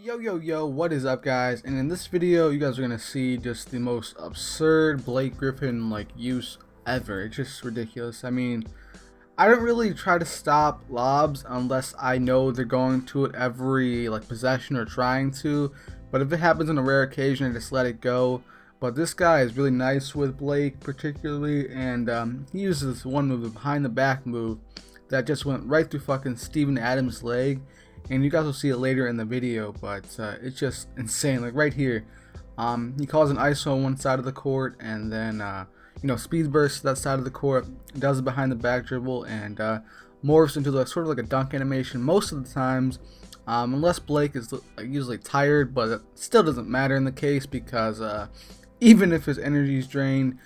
Yo, what is up, guys? And in this video you guys are gonna see just the most absurd Blake Griffin use ever. It's just ridiculous. I mean, I don't really try to stop lobs unless I know they're going to it every possession or trying to, but if it happens on a rare occasion I just let it go. But this guy is really nice with Blake particularly, and he uses this one move, the behind the back move, that just went right through fucking Steven Adams' leg, and you guys will see it later in the video, but it's just insane. Like right here, he calls an ISO on one side of the court, and then speed burst to that side of the court, does a behind the back dribble, and morphs into sort of like a dunk animation most of the times, unless Blake is usually tired, but it still doesn't matter in the case because even if his energy is drained,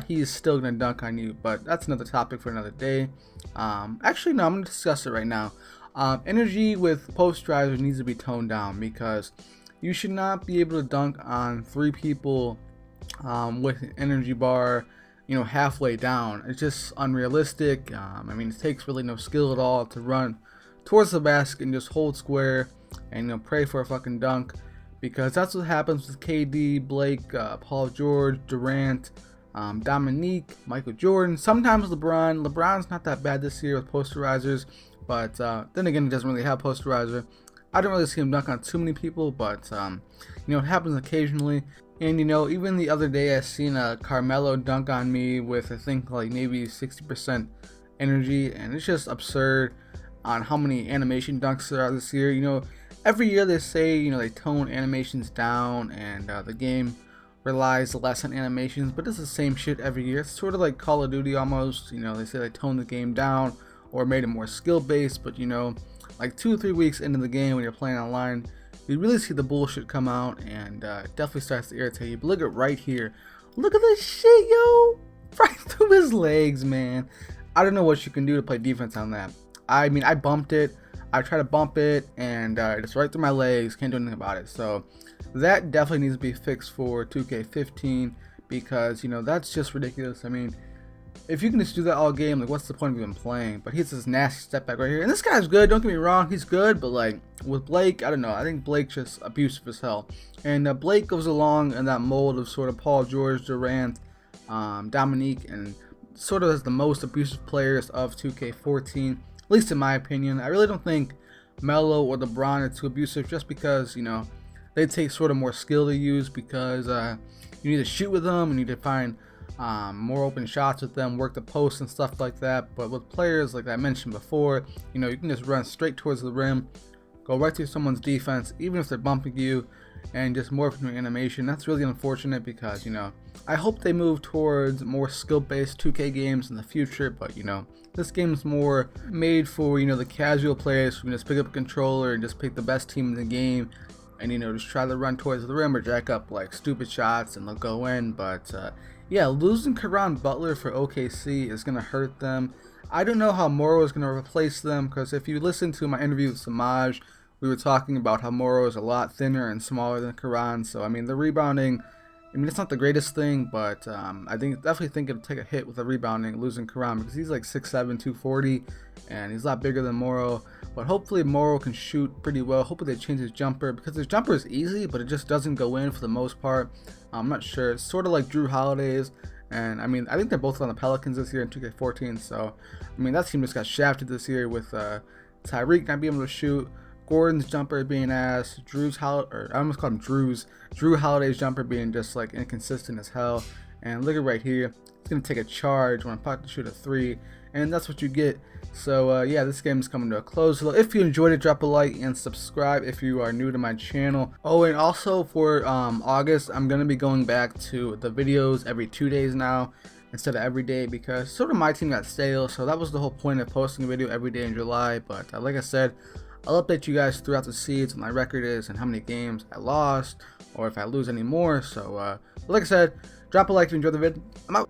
he is still gonna dunk on you. But that's another topic for another day. Actually, no, I'm gonna discuss it right now. Energy with posterizers needs to be toned down because you should not be able to dunk on three people with an energy bar, halfway down. It's just unrealistic. I mean, it takes really no skill at all to run towards the basket and just hold square and pray for a fucking dunk, because that's what happens with KD, Blake, Paul George, Durant, Dominique, Michael Jordan, sometimes LeBron. LeBron's not that bad this year with posterizers, but then again, he doesn't really have posterizer. I don't really see him dunk on too many people, but it happens occasionally. And even the other day I seen Carmelo dunk on me with I think maybe 60% energy, and it's just absurd on how many animation dunks there are this year. Every year they say they tone animations down, and the game relies less on animations, but it's the same shit every year. It's sort of like Call of Duty almost. They say they toned the game down or made it more skill based, but like 2 or 3 weeks into the game when you're playing online, you really see the bullshit come out, and it definitely starts to irritate you. But look at right here, look at this shit, yo, right through his legs, man. I don't know what you can do to play defense on that. I mean, I bumped it, I tried to bump it, and it's right through my legs, can't do anything about it. So that definitely needs to be fixed for 2K15, because that's just ridiculous. I mean, if you can just do that all game, what's the point of even playing? But he's this nasty step back right here, and this guy's good, don't get me wrong, he's good, but with Blake, I don't know, I think Blake's just abusive as hell. And Blake goes along in that mold of sort of Paul George, Durant, Dominique, and sort of as the most abusive players of 2K14, at least in my opinion. I really don't think Melo or LeBron are too abusive, just because they take sort of more skill to use, because you need to shoot with them, you need to find more open shots with them, work the post and stuff like that. But with players like I mentioned before, you can just run straight towards the rim, go right through someone's defense, even if they're bumping you, and just morph into animation. That's really unfortunate, because I hope they move towards more skill-based 2K games in the future. But this game is more made for the casual players who can just pick up a controller and just pick the best team in the game, and just try to run towards the rim or jack up stupid shots, and they'll go in. But yeah, losing Caron Butler for OKC is gonna hurt them. I don't know how Morrow is gonna replace them, because if you listen to my interview with Samaj, we were talking about how Morrow is a lot thinner and smaller than Caron. So I mean, the rebounding, it's not the greatest thing, but I definitely think it'll take a hit with the rebounding, losing Caron, because he's 6'7", 240, and he's a lot bigger than Morrow. But hopefully Morrow can shoot pretty well. Hopefully they change his jumper, because his jumper is easy, but it just doesn't go in for the most part. I'm not sure. It's sort of like Drew Holiday's, and I mean, I think they're both on the Pelicans this year in 2K14. So I mean, that team just got shafted this year with Tyreek not being able to shoot, Gordon's jumper being ass, Drew Holiday's jumper being just inconsistent as hell. And look at right here, it's gonna take a charge when I'm about to shoot a 3, and that's what you get. So yeah, this game is coming to a close. So if you enjoyed it, drop a like and subscribe if you are new to my channel. Oh, and also for August, I'm gonna be going back to the videos every 2 days now instead of every day, because sort of my team got stale. So that was the whole point of posting a video every day in July. But like I said, I'll update you guys throughout the seeds what my record is and how many games I lost, or if I lose any more. So like I said, drop a like if you enjoyed the vid. I'm out.